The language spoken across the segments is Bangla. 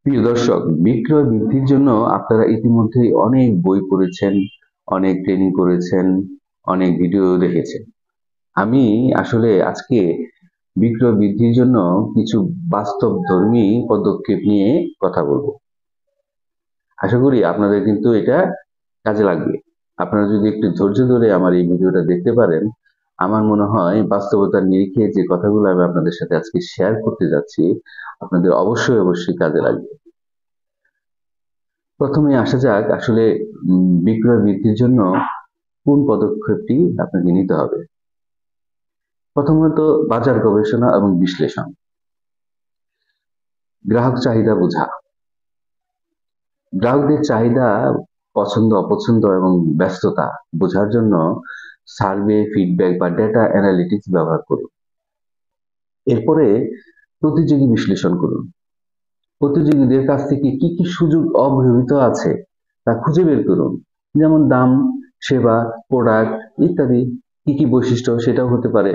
প্রিয় দর্শক, বিক্রয় বৃদ্ধির জন্য আপনারা ইতিমধ্যেই অনেক বই পড়েছেন, অনেক ট্রেনিং করেছেন, অনেক ভিডিও দেখেছেন। আমি আসলে আজকে বিক্রয় বৃদ্ধির জন্য কিছু বাস্তবধর্মী পদক্ষেপ নিয়ে কথা বলবো। আশা করি আপনাদের কিন্তু এটা কাজে লাগবে। আপনারা যদি একটু ধৈর্য ধরে আমার এই ভিডিওটা দেখতে পারেন, আমার মনে হয় বাস্তবতার নিরিখে যে কথাগুলো আমি আপনাদের সাথে আজকে শেয়ার করতে যাচ্ছি, আপনাদের অবশ্যই কাজে লাগবে। প্রথমে আসা যাক আসলে বিক্রয় বৃদ্ধির জন্য কোন পদক্ষেপটি আপনাকে নিতে হবে। প্রথমত বাজার গবেষণা এবং বিশ্লেষণ। গ্রাহক চাহিদা বোঝা। গ্রাহকদের চাহিদা, পছন্দ অপছন্দ এবং ব্যস্ততা বোঝার জন্য সার্ভে, ফিডব্যাক বা ডেটা অ্যানালিটিক্স ব্যবহার করুন। এরপরে প্রতিযোগী বিশ্লেষণ করুন। প্রতিযোগীদের কাছ থেকে কি কি সুযোগ অব্যবহৃত আছে তা খুঁজে বের করুন। যেমন দাম, সেবা, প্রোডাক্ট ইত্যাদি। কি কি বৈশিষ্ট্য সেটাও হতে পারে।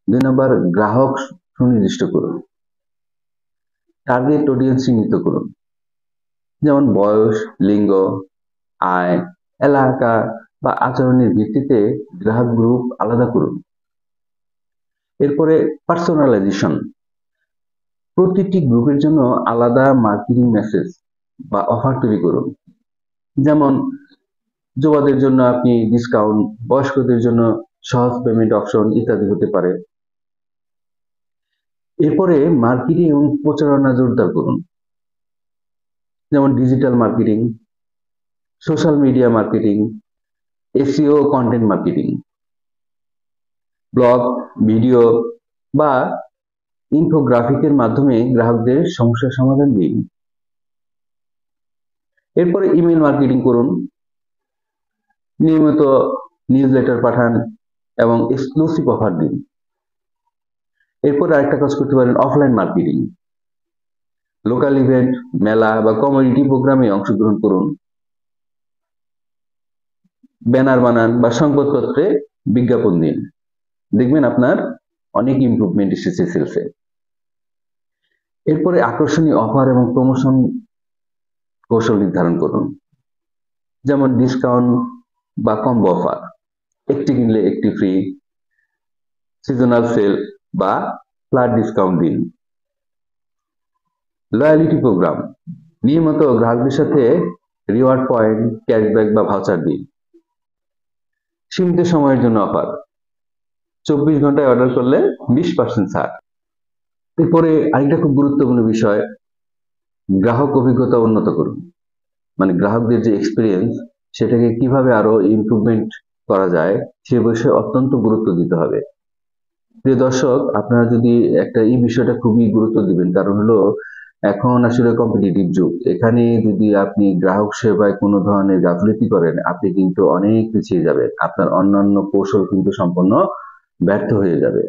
২ নম্বর, গ্রাহক সুনির্দিষ্ট করুন। টার্গেট অডিয়েন্স চিহ্নিত করুন। যেমন বয়স, লিঙ্গ, আয়, এলাকা বা আচরণের ভিত্তিতে গ্রাহক গ্রুপ আলাদা করুন। এরপরে পার্সোনালাইজেশন। প্রতিটি গ্রুপের জন্য আলাদা মার্কেটিং মেসেজ বা অফার তৈরি করুন। যেমন যুবাদের জন্য আপনি ডিসকাউন্ট, বয়স্কদের জন্য সহজ পেমেন্ট অপশন ইত্যাদি হতে পারে। এরপরে মার্কেটিং এবং প্রচারণা জোরদার করুন। যেমন digital marketing, social media marketing, SEO, content marketing, blog, video বা ইনফোগ্রাফিকের মাধ্যমে গ্রাহকদের সমস্যার সমাধান দিন। এরপরে ইমেল মার্কেটিং করুন। নিয়মিত নিউজলেটার পাঠান এবং এক্সক্লুসিভ অফার দিন। এরপরে আরেকটা কাজ করতে পারেন, অফলাইন মার্কেটিং। লোকাল ইভেন্ট, মেলা বা কমিউনিটি প্রোগ্রামে অংশগ্রহণ করুন। ব্যানার বানান বা সংবাদপত্রে বিজ্ঞাপন দিন। দেখবেন আপনার অনেক ইমপ্রুভমেন্ট এসেছে সেলসে। এরপরে আকর্ষণীয় অফার এবং প্রমোশন কৌশল নির্ধারণ করুন। যেমন ডিসকাউন্ট বা কম্বো অফার, একটি কিনলে একটি ফ্রি, সিজনাল সেল বা ফ্ল্যাট ডিসকাউন্ট দিন। লয়ালিটি প্রোগ্রাম, নিয়মিত গ্রাহকদের সাথে রিওয়ার্ড পয়েন্ট, ক্যাশব্যাক বা ভাউচার দিন। সীমিত সময়ের জন্য অফার, ২৪ ঘন্টায় অর্ডার করলে 20% ছাড়। এরপরে আরেকটা খুব গুরুত্বপূর্ণ বিষয়, গ্রাহক অভিজ্ঞতা উন্নত করুন। মানে গ্রাহকদের যে এক্সপিরিয়েন্স, সেটাকে কিভাবে আরো ইমপ্রুভমেন্ট করা যায় সে বিষয়ে অত্যন্ত গুরুত্ব দিতে হবে। প্রিয় দর্শক, আপনারা যদি এই বিষয়টা খুবই গুরুত্ব দিবেন, কারণ হলো এখন আসলে কম্পিটিটিভ যুগ। এখানে যদি আপনি গ্রাহক সেবায় কোনো ধরনের গাফিলতি করেন, আপনি কিন্তু অনেক পিছিয়ে যাবেন। আপনার অন্যান্য কৌশল কিন্তু সম্পূর্ণ ব্যর্থ হয়ে যাবে।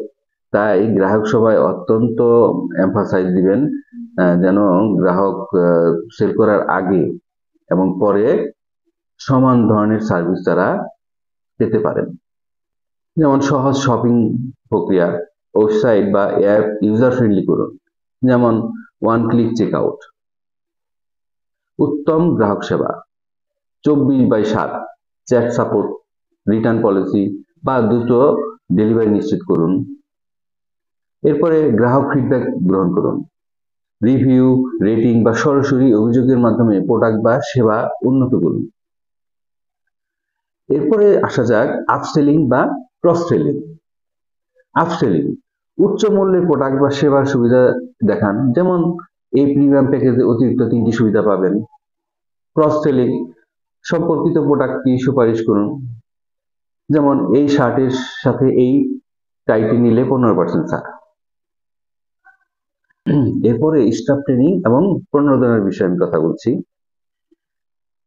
তাই গ্রাহক সেবায় অত্যন্ত এমফাসাইজ দিবেন, যেন গ্রাহক সেল করার আগে এবং পরে সমান ধরনের সার্ভিস তারা পেতে পারেন। যেমন সহজ শপিং প্রক্রিয়া, ওয়েবসাইট বা অ্যাপ ইউজার ফ্রেন্ডলি করুন। যেমন ওয়ান ক্লিক চেক আউট। উত্তম গ্রাহক সেবা, 24/7 চ্যাট সাপোর্ট, রিটার্ন পলিসি বা দ্রুত ডেলিভারি নিশ্চিত করুন। এরপরে গ্রাহক ফিডব্যাক গ্রহণ করুন। রিভিউ, রেটিং বা সরাসরি অভিযোগের মাধ্যমে প্রোডাক্ট বা সেবা উন্নত করুন। এরপরে আসা যাক আপসেলিং বা ক্রস সেলিং। আপসেলিং, উচ্চ মূল্যের প্রোডাক্ট বা সেবার সুবিধা দেখান। যেমন এই প্রিমিয়াম প্যাকেজে অতিরিক্ত 3টি সুবিধা পাবেন। ক্রস সেলিং, সম্পর্কিত প্রোডাক্টটি সুপারিশ করুন। যেমন এই শার্টের সাথে এই টাইটি নিলে 15% ছাড়। এরপরে স্টাফ ট্রেনিং এবং প্রণোদনের বিষয়ে আমি কথা বলছি।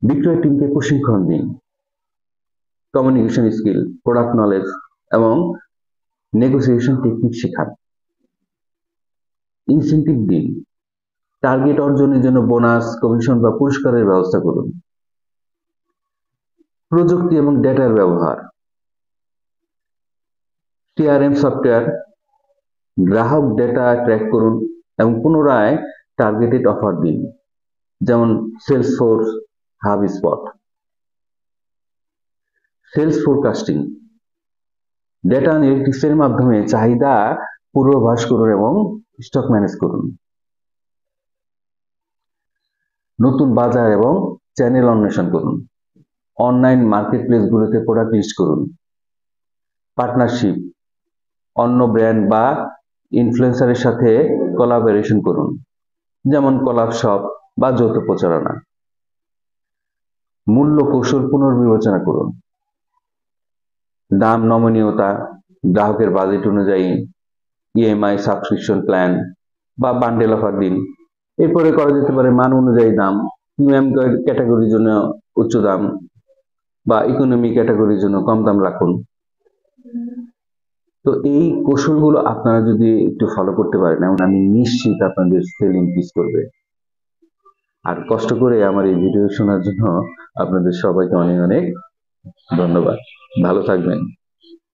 বিক্রয় টিমকে প্রশিক্ষণ দিন। কমিউনিকেশন স্কিল, প্রোডাক্ট নলেজ এবং নেগোসিয়েশন টেকনিক শেখান। ইনসেন্টিভ দিন। টার্গেট অর্জনের জন্য বোনাস, কমিশন বা পুরস্কারের ব্যবস্থা করুন। প্রযুক্তি এবং ডেটার ব্যবহার। সিআরএম সফটওয়্যার, গ্রাহক ডেটা ট্র্যাক করুন এবং পুনরায় টার্গেটেড অফার দিন, যেমন Salesforce, HubSpot. Sales forecasting, data অ্যানালিটিক্সের মাধ্যমে চাহিদা পূর্বাভাস করুন এবং স্টক ম্যানেজ করুন। নতুন বাজার এবং চ্যানেল অন্বেষণ করুন। অনলাইন মার্কেটপ্লেসগুলোতে প্রোডাক্ট লিস্ট করুন। পার্টনারশিপ, অন্য ব্র্যান্ড বা ইনফ্লুয়েন্সারের সাথে কোলাবোরেশন করুন, যেমন কোলাব শপ বা যৌথ প্রচারণা। মূল্য কৌশল পুনর্বিবেচনা করুন। দাম নমনীয়তা, গ্রাহকের বাজেট অনুযায়ী ইএমআই, সাবস্ক্রিপশন প্ল্যান বা বান্ডেল অফার দিন। এরপরে করা যেতে পারে মান অনুযায়ী দাম, প্রিমিয়াম ক্যাটাগরির জন্য উচ্চ দাম বা ইকোনমি ক্যাটাগরির জন্য কম দাম রাখুন। তো এই কৌশলগুলো আপনারা যদি একটু ফলো করতে পারেন, এমন আমি নিশ্চিত আপনাদের সেল ইনক্রিজ করবে। আর কষ্ট করে আমার এই ভিডিও শোনার জন্য আপনাদের সবাইকে অনেক অনেক ধন্যবাদ। ভালো থাকবেন।